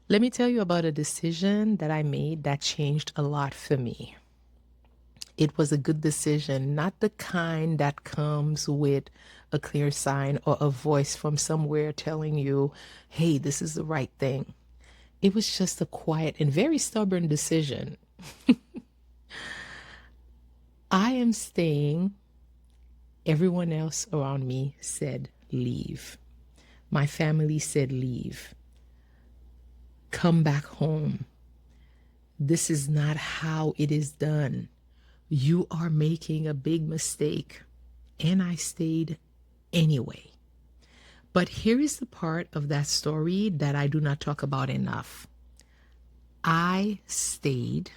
Let me tell you about a decision that I made that changed a lot for me. It was a good decision, not the kind that comes with a clear sign or a voice from somewhere telling you, hey, this is the right thing. It was just a quiet and very stubborn decision. I am staying. Everyone else around me said, leave. My family said, leave. Come back home. This is not how it is done. You are making a big mistake. And I stayed anyway. But here is the part of that story that I do not talk about enough. I stayed,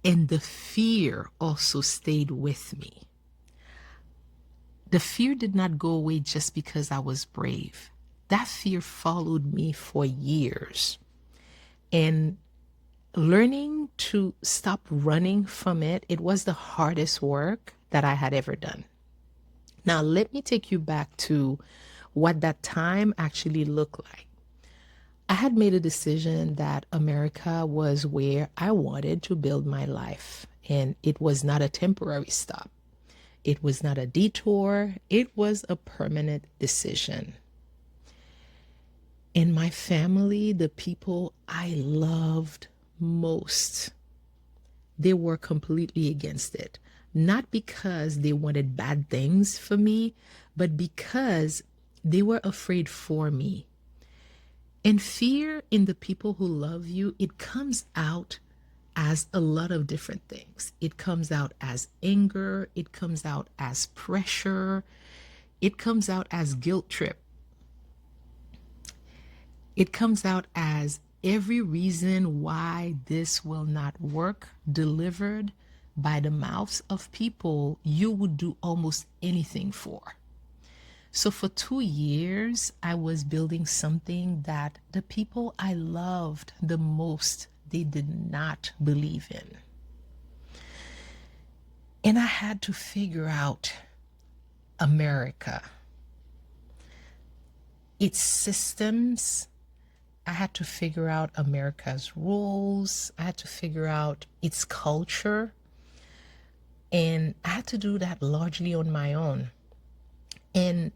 and the fear also stayed with me. The fear did not go away just because I was brave. That fear followed me for years. And learning to stop running from it, it was the hardest work that I had ever done. Now, let me take you back to what that time actually looked like. I had made a decision that America was where I wanted to build my life, and it was not a temporary stop. It was not a detour, it was a permanent decision. And my family, the people I loved most, they were completely against it. Not because they wanted bad things for me, but because they were afraid for me. And fear in the people who love you, it comes out as a lot of different things. It comes out as anger, it comes out as pressure, it comes out as guilt trip. It comes out as every reason why this will not work delivered by the mouths of people you would do almost anything for. So for 2 years, I was building something that the people I loved the most, they did not believe in. And I had to figure out America, its systems. I had to figure out America's rules. I had to figure out its culture. And I had to do that largely on my own. And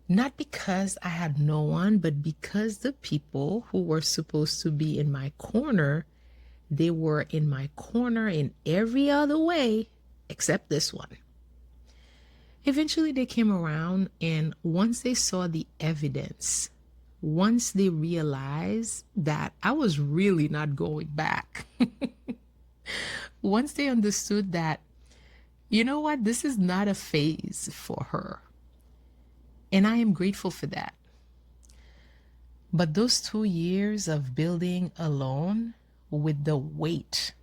not because I had no one, but because the people who were supposed to be in my corner, they were in my corner in every other way except this one. Eventually, they came around, and once they saw the evidence, once they realized that I was really not going back, once they understood that, you know what, this is not a phase for her. And I am grateful for that. But those 2 years of building alone with the weight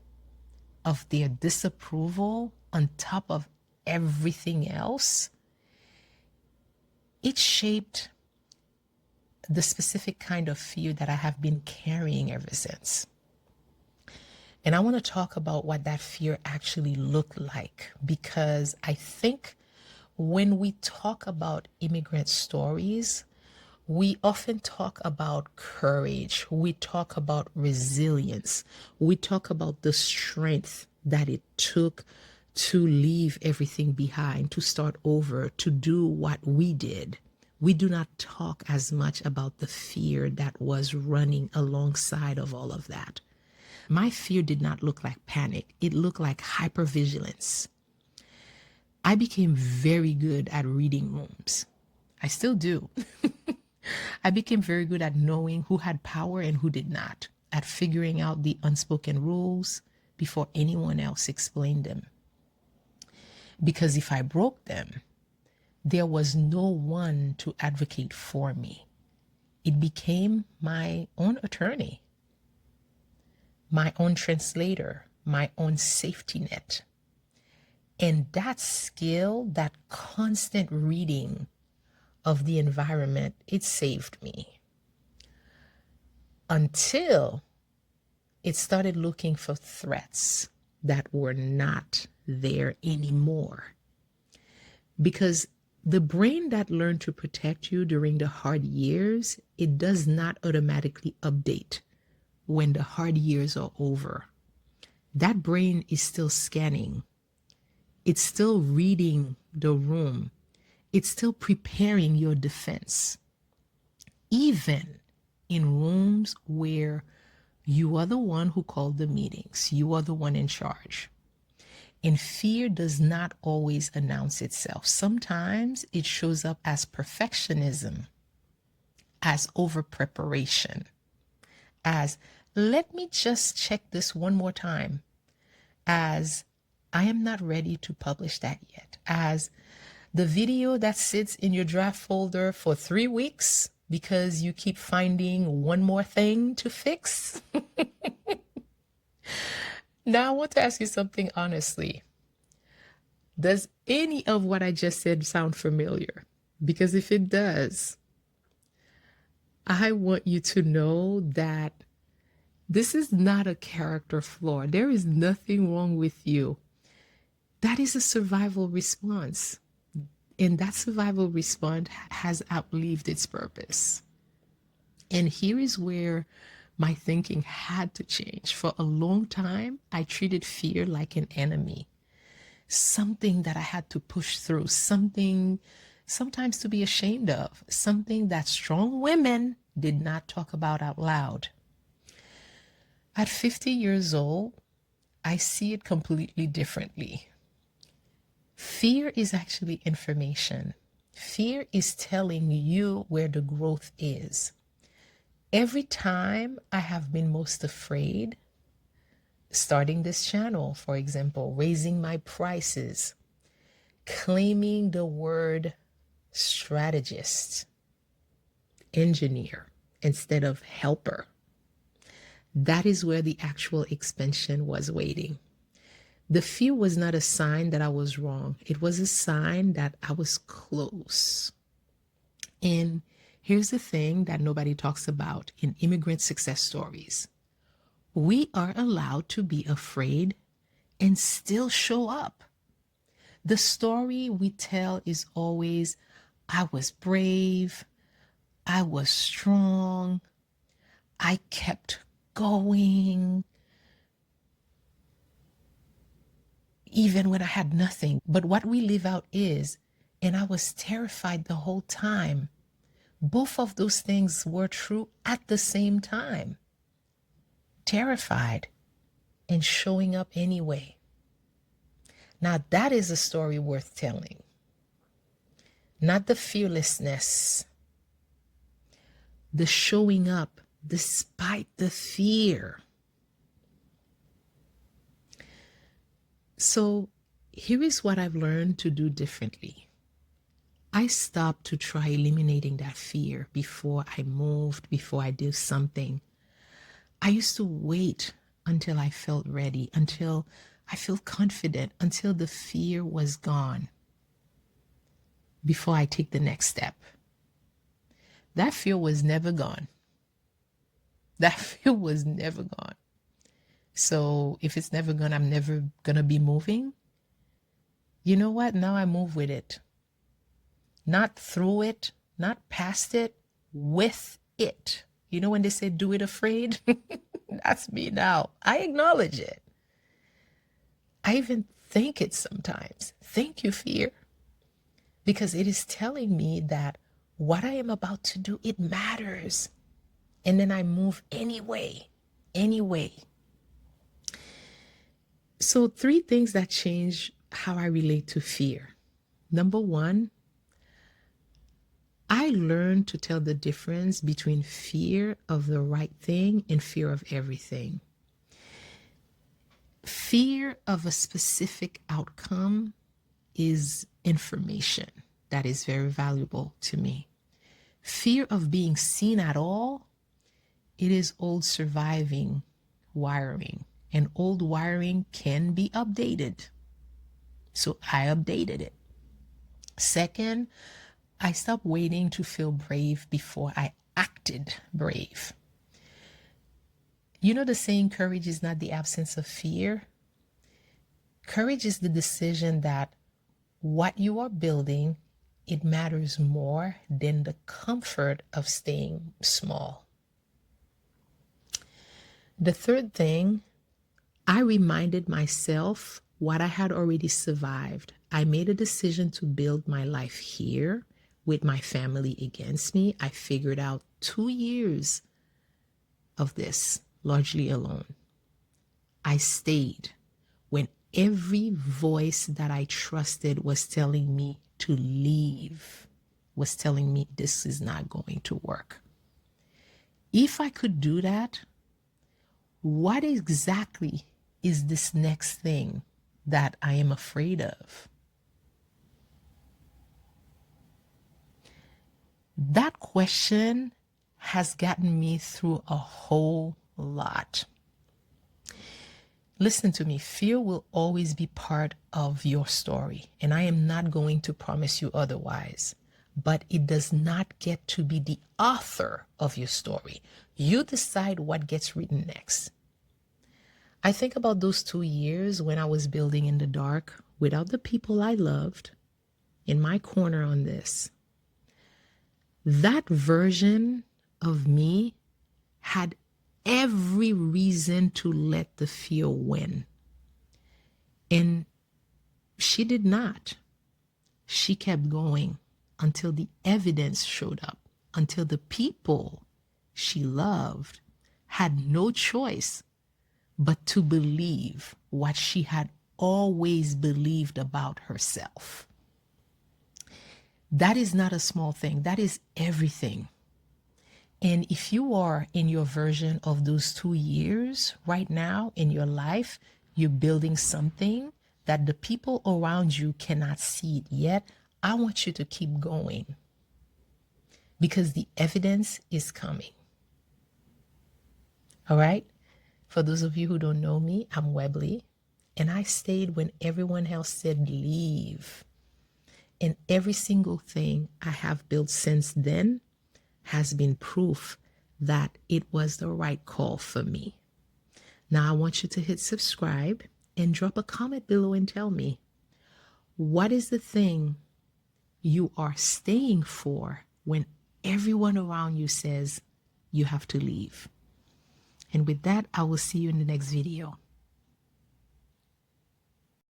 of their disapproval on top of everything else, it shaped the specific kind of fear that I have been carrying ever since. And I want to talk about what that fear actually looked like, because I think when we talk about immigrant stories, we often talk about courage, we talk about resilience, we talk about the strength that it took to leave everything behind, to start over, to do what we did. We do not talk as much about the fear that was running alongside of all of that. My fear did not look like panic, it looked like hypervigilance. I became very good at reading rooms. I still do. I became very good at knowing who had power and who did not, at figuring out the unspoken rules before anyone else explained them. Because if I broke them, there was no one to advocate for me. It became my own attorney, my own translator, my own safety net. And that skill, that constant reading of the environment, it saved me until it started looking for threats that were not there anymore. Because The brain that learned to protect you during the hard years, it does not automatically update when the hard years are over. That brain is still scanning. It's still reading the room. It's still preparing your defense. Even in rooms where you are the one who called the meetings, you are the one in charge. And fear does not always announce itself. Sometimes it shows up as perfectionism, as over preparation, as let me just check this one more time, as I am not ready to publish that yet, as the video that sits in your draft folder for 3 weeks because you keep finding one more thing to fix. Now, I want to ask you something honestly. Does any of what I just said sound familiar? Because if it does, I want you to know that this is not a character flaw. There is nothing wrong with you. That is a survival response. And that survival response has outlived its purpose. And here is where my thinking had to change. For a long time, I treated fear like an enemy, something that I had to push through, something sometimes to be ashamed of, something that strong women did not talk about out loud. At 50 years old, I see it completely differently. Fear is actually information. Fear is telling you where the growth is. Every time I have been most afraid, starting this channel, for example, raising my prices, claiming the word strategist, engineer, instead of helper, that is where the actual expansion was waiting. The fear was not a sign that I was wrong. It was a sign that I was close. And here's the thing that nobody talks about in immigrant success stories. We are allowed to be afraid and still show up. The story we tell is always, I was brave, I was strong, I kept going, even when I had nothing. But what we live out is, and I was terrified the whole time. Both of those things were true at the same time. Terrified and showing up anyway. Now that is a story worth telling. Not the fearlessness, the showing up despite the fear. So here is what I've learned to do differently. I stopped to try eliminating that fear before I moved, before I did something. I used to wait until I felt ready, until I felt confident, until the fear was gone before I take the next step. That fear was never gone. That fear was never gone. So if it's never gone, I'm never going to be moving. You know what? Now I move with it. Not through it, not past it, with it. You know when they say do it afraid? That's me now. I acknowledge it. I even thank it sometimes. Thank you, fear. Because it is telling me that what I am about to do, it matters. And then I move anyway. So 3 things that change how I relate to fear. Number 1, I learned to tell the difference between fear of the right thing and fear of everything. Fear of a specific outcome is information that is very valuable to me. Fear of being seen at all, it is old surviving wiring, and old wiring can be updated. So I updated it. Second, I stopped waiting to feel brave before I acted brave. You know the saying, courage is not the absence of fear? Courage is the decision that what you are building it matters more than the comfort of staying small. The third thing, I reminded myself what I had already survived. I made a decision to build my life here with my family against me. I figured out 2 years of this largely alone. I stayed when every voice that I trusted was telling me to leave, was telling me this is not going to work. If I could do that, what exactly is this next thing that I am afraid of? That question has gotten me through a whole lot. Listen to me, fear will always be part of your story, and I am not going to promise you otherwise, but it does not get to be the author of your story. You decide what gets written next. I think about those 2 years when I was building in the dark without the people I loved in my corner on this. That version of me had every reason to let the fear win. And she did not. She kept going until the evidence showed up, until the people she loved had no choice but to believe what she had always believed about herself. That is not a small thing. That is everything. And if you are in your version of those 2 years right now in your life, you're building something that the people around you cannot see it yet, I want you to keep going because the evidence is coming. All right? For those of you who don't know me, I'm Webley, and I stayed when everyone else said leave. And every single thing I have built since then has been proof that it was the right call for me. Now I want you to hit subscribe and drop a comment below and tell me, what is the thing you are staying for when everyone around you says you have to leave? And with that, I will see you in the next video.